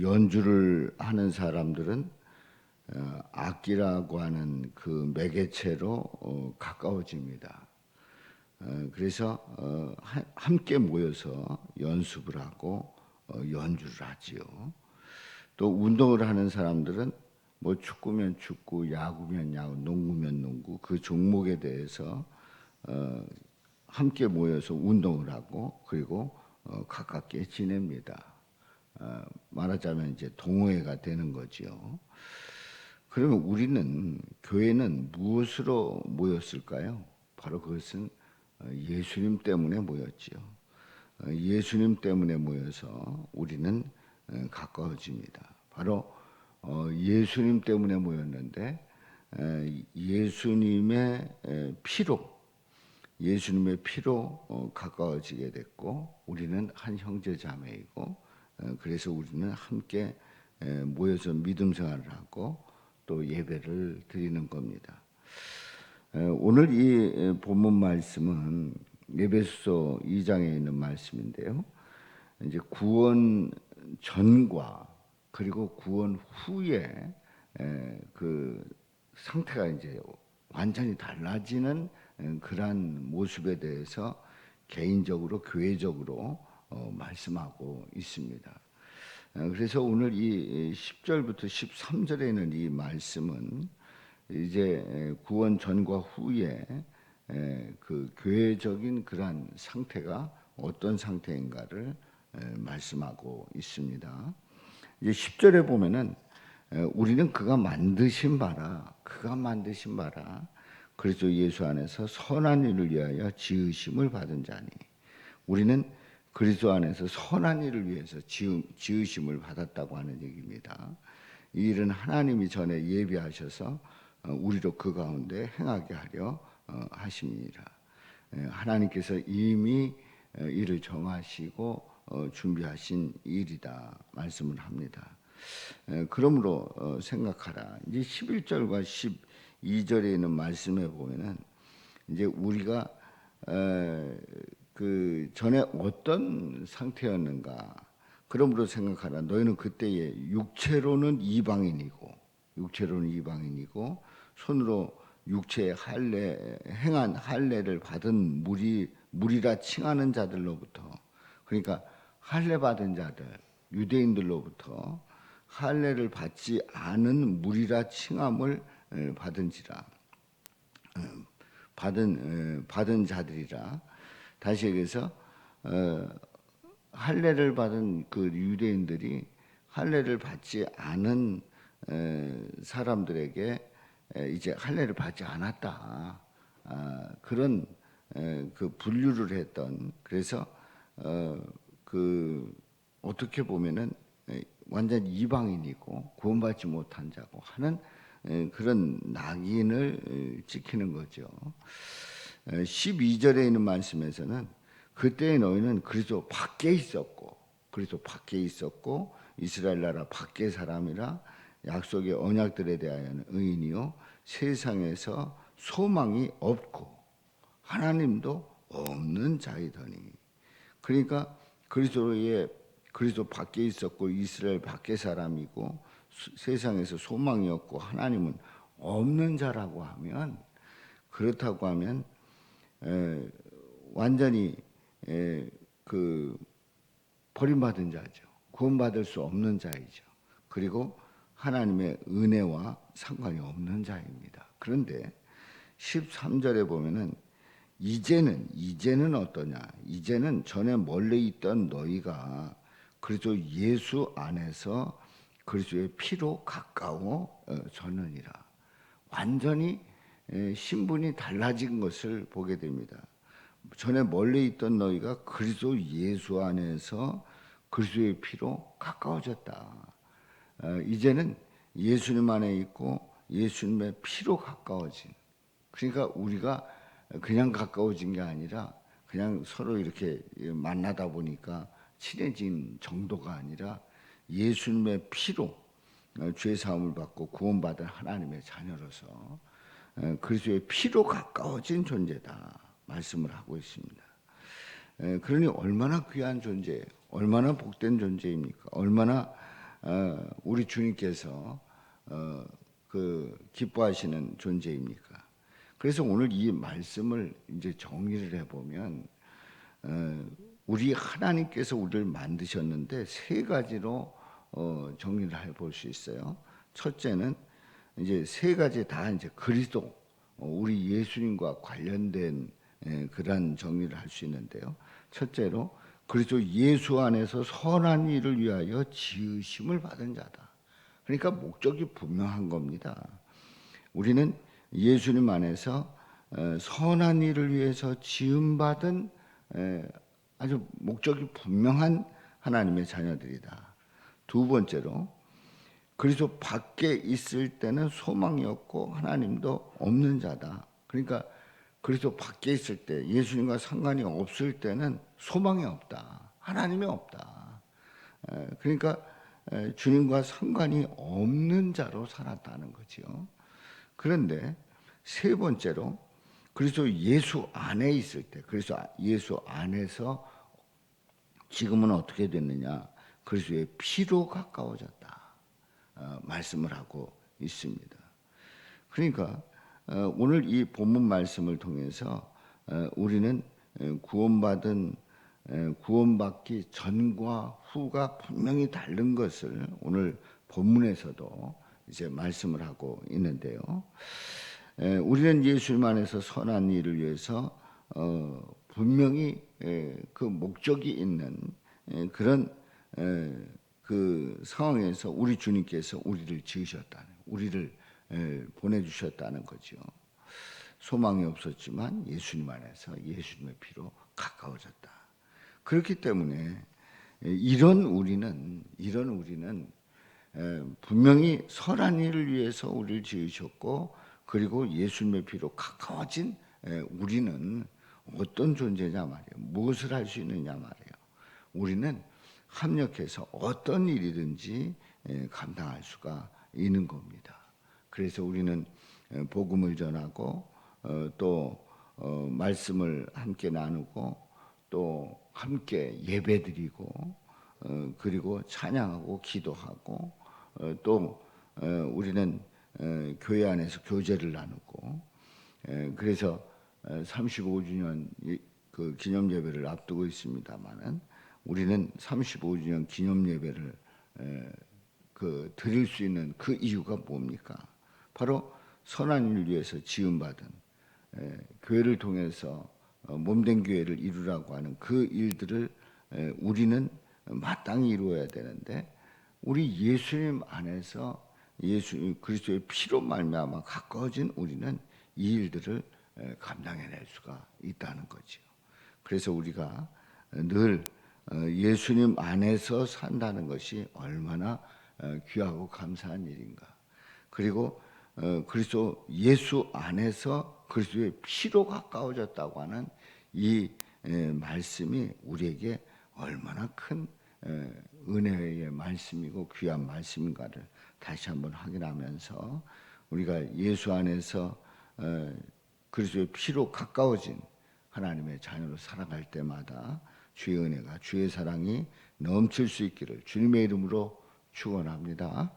연주를 하는 사람들은 악기라고 하는 그 매개체로 가까워집니다. 그래서 함께 모여서 연습을 하고 연주를 하지요. 또 운동을 하는 사람들은 뭐 축구면 축구, 야구면 야구, 농구면 농구 그 종목에 대해서 함께 모여서 운동을 하고 그리고 가깝게 지냅니다. 말하자면 이제 동호회가 되는 거죠. 그러면 우리는 교회는 무엇으로 모였을까요? 바로 그것은 예수님 때문에 모였지요. 예수님 때문에 모여서 우리는 가까워집니다. 바로 예수님 때문에 모였는데 예수님의 피로 가까워지게 됐고 우리는 한 형제자매이고 그래서 우리는 함께 모여서 믿음 생활을 하고 또 예배를 드리는 겁니다. 오늘 이 본문 말씀은 에베소서 2장에 있는 말씀인데요. 이제 구원 전과 그리고 구원 후에 그 상태가 이제 완전히 달라지는 그러한 모습에 대해서 개인적으로 교회적으로 말씀하고 있습니다. 그래서 오늘 이 10절부터 13절에 있는 이 말씀은 이제 구원 전과 후에 그 교회적인 그러한 상태가 어떤 상태인가를 말씀하고 있습니다. 이제 10절에 보면은 우리는 그가 만드신 바라 그리스도 예수 안에서 선한 일을 위하여 지으심을 받은 자니 우리는 그리스도 안에서 선한 일을 위해서 지으심을 받았다고 하는 얘기입니다. 이 일은 하나님이 전에 예비하셔서 우리로 그 가운데 행하게 하려 하십니다. 하나님께서 이미 이를 정하시고 준비하신 일이다 말씀을 합니다. 그러므로 생각하라. 이제 11절과 12절에 있는 말씀에 보면은 이제 우리가 그 전에 어떤 상태였는가. 그러므로 생각하라. 너희는 그때에 육체로는 이방인이고 손으로 육체의 행한 할례를 받은 무리라 칭하는 자들로부터 그러니까 할례 받은 자들 유대인들로부터 할례를 받지 않은 무리라 칭함을 받은 자들이라. 다시 얘기해서 할례를 받은 그 유대인들이 할례를 받지 않은 사람들에게 이제 할례를 받지 않았다. 그런 그 분류를 했던 그래서 그 어떻게 보면은 완전 이방인이고 구원받지 못한 자고 하는 그런 낙인을 찍히는 거죠. 12절에 있는 말씀에서는 그때의 너희는 그리스도 밖에 있었고 이스라엘 나라 밖의 사람이라 약속의 언약들에 대하여는 의인이요 세상에서 소망이 없고 하나님도 없는 자이더니 그러니까 그리스도 밖에 있었고 이스라엘 밖의 사람이고 세상에서 소망이 없고 하나님은 없는 자라고 하면 그렇다고 하면 완전히 그 버림받은 자죠. 구원받을 수 없는 자이죠. 그리고 하나님의 은혜와 상관이 없는 자입니다. 그런데 13절에 보면은 이제는 어떠냐? 이제는 전에 멀리 있던 너희가 그리스도 예수 안에서 그리스도의 피로 가까워졌느니라. 완전히 신분이 달라진 것을 보게 됩니다. 전에 멀리 있던 너희가 그리스도 예수 안에서 그리스도의 피로 가까워졌다. 이제는 예수님 안에 있고 예수님의 피로 가까워진. 그러니까 우리가 그냥 가까워진 게 아니라 그냥 서로 이렇게 만나다 보니까 친해진 정도가 아니라 예수님의 피로 죄 사함을 받고 구원받은 하나님의 자녀로서 그리스도의 피로 가까워진 존재다 말씀을 하고 있습니다. 그러니 얼마나 귀한 존재, 얼마나 복된 존재입니까? 얼마나 우리 주님께서 기뻐하시는 존재입니까? 그래서 오늘 이 말씀을 이제 정리를 해보면 우리 하나님께서 우리를 만드셨는데 세 가지로 정리를 해볼 수 있어요. 첫째는 이제 세 가지 다 이제 그리스도 우리 예수님과 관련된 그런 정리를 할 수 있는데요. 첫째로 그리스도 예수 안에서 선한 일을 위하여 지으심을 받은 자다. 그러니까 목적이 분명한 겁니다. 우리는 예수님 안에서 선한 일을 위해서 지음받은 아주 목적이 분명한 하나님의 자녀들이다. 두 번째로 그리스도 밖에 있을 때는 소망이 없고 하나님도 없는 자다. 그러니까 그리스도 밖에 있을 때 예수님과 상관이 없을 때는 소망이 없다. 하나님이 없다. 그러니까 주님과 상관이 없는 자로 살았다는 거죠. 그런데 세 번째로 그리스도 예수 안에 있을 때, 그리스도 예수 안에서 지금은 어떻게 됐느냐? 그리스도의 피로 가까워졌다. 말씀을 하고 있습니다. 그러니까 오늘 이 본문 말씀을 통해서 우리는 구원받기 전과 후가 분명히 다른 것을 오늘 본문에서도 이제 말씀을 하고 있는데요. 우리는 예수님 안에서 선한 일을 위해서 분명히 그 목적이 있는 그런 그 상황에서 우리 주님께서 우리를 지으셨다는, 우리를 보내주셨다는 거죠. 소망이 없었지만 예수님 안에서 예수님의 피로 가까워졌다. 그렇기 때문에 이런 우리는 분명히 선한 일을 위해서 우리를 지으셨고, 그리고 예수님의 피로 가까워진 우리는 어떤 존재냐 말이에요. 무엇을 할 수 있느냐 말이에요. 우리는 합력해서 어떤 일이든지 감당할 수가 있는 겁니다. 그래서 우리는 복음을 전하고 또 말씀을 함께 나누고 또 함께 예배드리고 그리고 찬양하고 기도하고 또 우리는 교회 안에서 교제를 나누고 그래서 35주년 그 기념 예배를 앞두고 있습니다만은 우리는 35주년 기념 예배를 드릴 수 있는 그 이유가 뭡니까? 바로 선한 일을 위해서 지음받은 교회를 통해서 몸된 교회를 이루라고 하는 그 일들을 우리는 마땅히 이루어야 되는데, 우리 예수님 안에서 예수 그리스도의 피로 말미암아 가까워진 우리는 이 일들을 감당해낼 수가 있다는 거죠. 그래서 우리가 늘 예수님 안에서 산다는 것이 얼마나 귀하고 감사한 일인가. 그리고 그리스도 예수 안에서 그리스도의 피로 가까워졌다고 하는 이 말씀이 우리에게 얼마나 큰 은혜의 말씀이고 귀한 말씀인가를 다시 한번 확인하면서 우리가 예수 안에서 그리스도의 피로 가까워진 하나님의 자녀로 살아갈 때마다 주의 은혜가, 주의 사랑이 넘칠 수 있기를 주님의 이름으로 축원합니다.